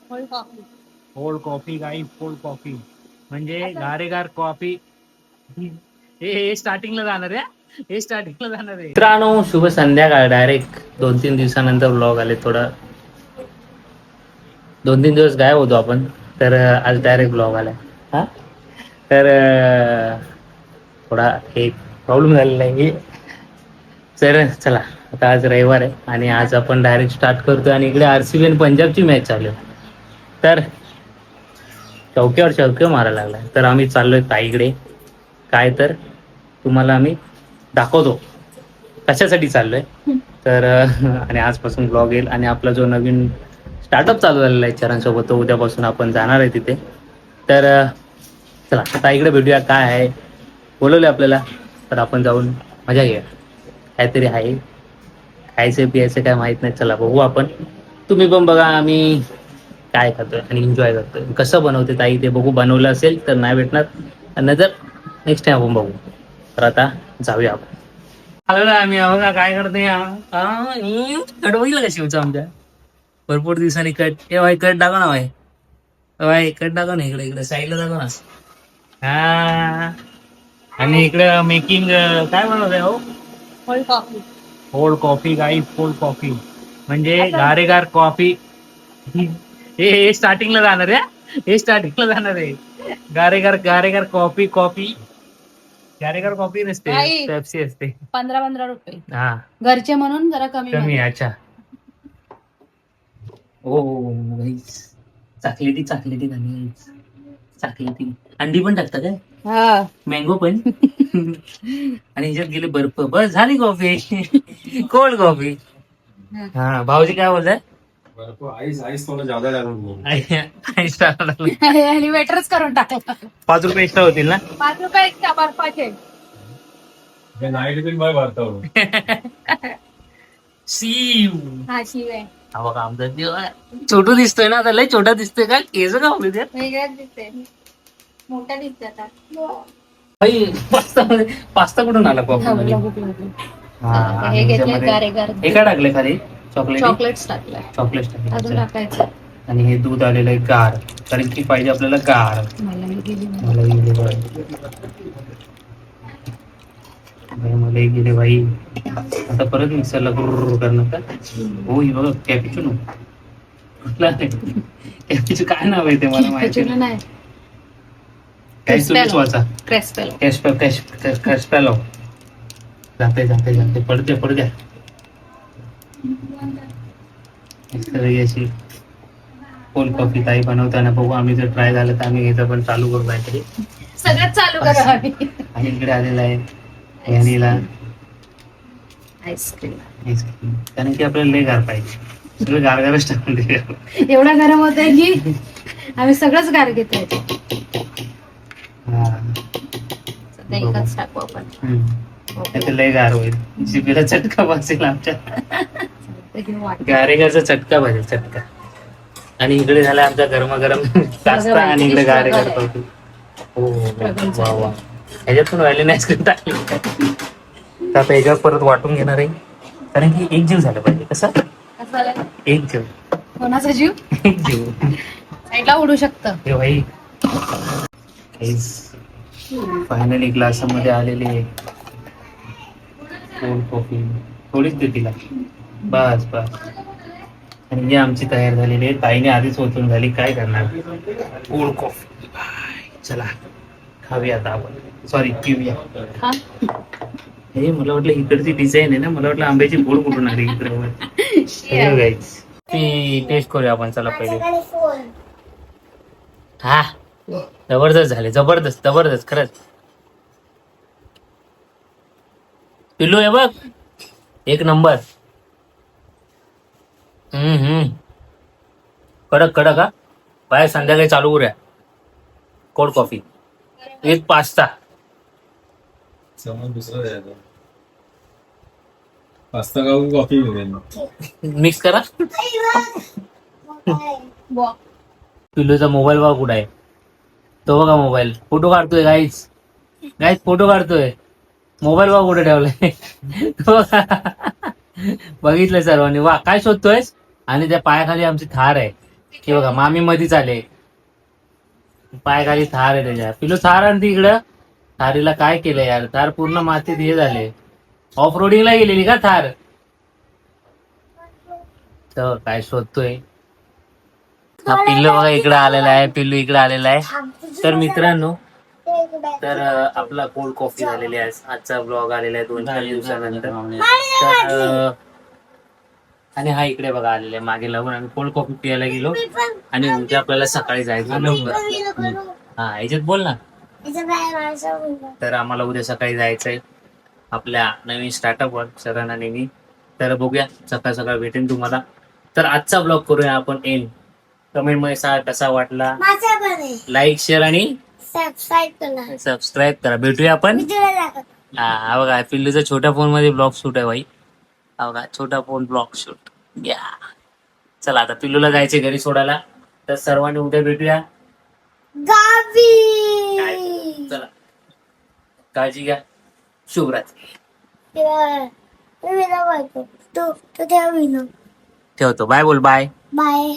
Cold coffee गाईस, cold coffee म्हणजे गारेगार coffee. हे स्टार्टिंगला जाणार आहे, हे स्टार्टिंगला जाणार आहे. मित्रांनो, शुभ संध्याकाळ. डायरेक्ट 2-3 दिवसानंतर व्लॉग आले. थोडा 2-3 दिवस गायब होतो आपण, तर आज डायरेक्ट ब्लॉग आलाय. हा तर थोडा एक प्रॉब्लेम झालेला आहे की, तर चला आता आज रविवार आहे आणि आज आपण डायरेक्ट स्टार्ट करतोय. आणि इकडे RCB आणि पंजाबची मॅच चालू आहे, तर चौक्यावर चौक्या मारायला लागलाय. तर आम्ही चाललोय ताईकडे. काय तर तुम्हाला आम्ही दाखवतो कशासाठी चाललोय. तर आणि आजपासून ब्लॉग येईल. आणि आपला जो नवीन स्टार्टअप चालू झालेला आहे चरणसोबत, तो उद्यापासून आपण जाणार आहे तिथे. तर चला ताईकडे भेटूया. काय आहे बोलवले आपल्याला, तर आपण जाऊन मजा घेऊया. काहीतरी आहे, खायचं पियाचं काय माहित नाही. चला बघू आपण. तुम्ही पण बघा आम्ही काय खातोय आणि एन्जॉय करतोय. कसं बनवते ताई ते बघू. बनवलं असेल तर नाही भेटणार, नंतर नेक्स्ट टाइम आपण बघू. तर आता जाऊया आपण. आलो ना आम्ही. बघा काय करतोय. कट बघितलं का शिवचं आमच्या. भरपूर दिवसांनी कट. ए भाई कट दाखव ना भाई. भाई कट दाखव ना. इकडे इकडे साईडला दाखव ना. हा आणि इकडे मेकिंग काय बनवतंय हो. कोल्ड कॉफी गाईस, कोल्ड कॉफी म्हणजे गारेगार कॉफी. हे स्टार्टिंगला जाणार आहे, हे स्टार्टिंगला जाणार आहे. गारेगार गारेगार कॉफी. कॉफी गारेगार कॉफी नसते, पेप्सी असते. 15 रुपये. हा घरचे म्हणून जरा कमी कमी. अच्छा. हो चॉकलेटी चॉकलेटी झाली. चॉकलेटी अंडी पण टाकतात काय. हा मँगो पण. आणि ह्याच्यात गेले बर्फ. बस झाली कॉफी. Cold coffee. हा भाऊजी काय बोलताय. आईस आईस थोडं ज्यादा लागून आणि वेटरच करून टाकला. 5 रुपये एक्स्ट्रा होतील ना. 5 रुपये एक्स्ट्रा बर्फाचे. नाईट बिल बाय भरतो. सीव. हा शिव आहे. हा बघा आमचा देव आहे. छोटू दिसतोय ना आता. लय छोटा दिसतोय का. केस का होते त्यात. वेगळ्याच दिसते. मोठा दिसतात. पास्ता कुठून आला कॉफी मध्ये. हे घेतले गारेगार. हे काय टाकले खाली. चॉकलेट. चॉकलेट्स टाकले. चॉकलेट अजून टाकले. टाकायचं. आणि हे दूध आलेलं आहे गार, कारण की पाहिजे आपल्याला गार. मला गेले भाई. आता परत मिक्सरला करणं का. हो ही बघा कॅपिचिनो. कुठला कॅपिचिनो काय नाव आहे ते मला माहिती नाही. काय तुम्हीच वाचा. क्रेस्पेलो. जाते पडते अशी कोल्ड कॉफी ताई बनवताना बघू. आम्ही जर ट्राय झालं तर आम्ही याचं पण चालू करू काहीतरी. सगळं चालू करा. आणि इकडे आलेला आहे व्हॅनिला आईस्क्रीम. कारण की आपल्याला लय गार पाहिजे. सगळं गारगारच टाकून दे. एवढा गरम होत आहे की आम्ही सगळंच गार घेतोय. सध्या एकच टाकू आपण. लय गार होईल. जिभेला चटका बसेल आमच्या. गारेगारचा चटका बसेल चटका. आणि इकडे झाला आमचा गरमागरम पास्ता आणि इकडे गारेगार कॉफी. हो वा वा. ह्याच्यात पण व्हॅनिला आईस्क्रीम टाकली. तर आता ह्याच्यावर परत वाटून घेणार आहे, कारण की एक जीव झालं पाहिजे. कसं एक जीव. कोणाचा जीव. एक जीव साईडला उडू शकतं. हे भाई फायनली ग्लासामध्ये आलेली कोल्ड कॉफी. थोडीच दे तिला. बस. आणि ही आमची तयार झालेली आहे. ताईने आधीच ओतून झाली. काय करणार. Cold coffee. चला खाऊया आता आपण. सॉरी पिऊया. हे मला वाटलं इकडची डिझाईन आहे ना. मला वाटलं आंब्याची फोड कुठून आली इकडे. ती टेस्ट करूया आपण. चला पहिले. हा जबरदस्त झाले. जबरदस्त खरंच. पिल्लू आहे बघ एक नंबर. कडक हा. बाहेर संध्याकाळी चालू करूया. Cold coffee with pasta. दुसरं द्यायचं पास्ता खाऊन कॉफी मिक्स करा. पिल्लूचा मोबाईल बघा कुठं आहे. तो बघा मोबाईल. फोटो काढतोय गाईज फोटो काढतोय. मोबाईल बघा कुठे ठेवलाय. बघितलंय सर्वांनी. वा काय शोधतोय. आणि त्या पायाखाली आमची थार आहे. की बघा मामी मधीच आले, पाय खाली थार आहे त्याच्या. पिलू थार आणते इकडं. थारीला काय केलं यार, थार पूर्ण मातीत हे झाले. ऑफ रोडिंगला गेलेली का थार? तर काय शोधतोय हा पिल्लू बघा इकडे आलेला आहे, पिल्लू इकडे आलेला आहे. तर मित्रांनो, तर आपला कोल्ड कॉफी झालेली आहे. आजचा ब्लॉग आलेला आहे 2-4 दिवसानंतर. तर आणि हा इकडे बघा आलेला आहे मागे लागून. आम्ही कोल्ड कॉफी प्यायला गेलो आणि उद्या आपल्याला सकाळी जायचं लवकर. हा याच्यात बोल ना. तर आम्हाला उद्या सकाळी जायचंय आपल्या नवीन स्टार्टअपवर सरांना नेहमी. तर बघूया सकाळ सकाळ भेटेन तुम्हाला. तर आजचा ब्लॉग करूया आपण एंड. कमेंट मध्ये सांगा कसा वाटला, लाईक शेअर आणि सबस्क्राईब करा. भेटूया आपण. हा बघा पिल्लूचा छोट्या फोन मध्ये ब्लॉग शूट आहे भाई. हा बघा छोटा फोन ब्लॉग शूट. या चला आता पिल्लूला जायचे घरी सोडायला. तर सर्वांनी उद्या भेटूया. चला काळजी घ्या. शुभरात्री. ठेवतो. बाय बोल. बाय. बाय.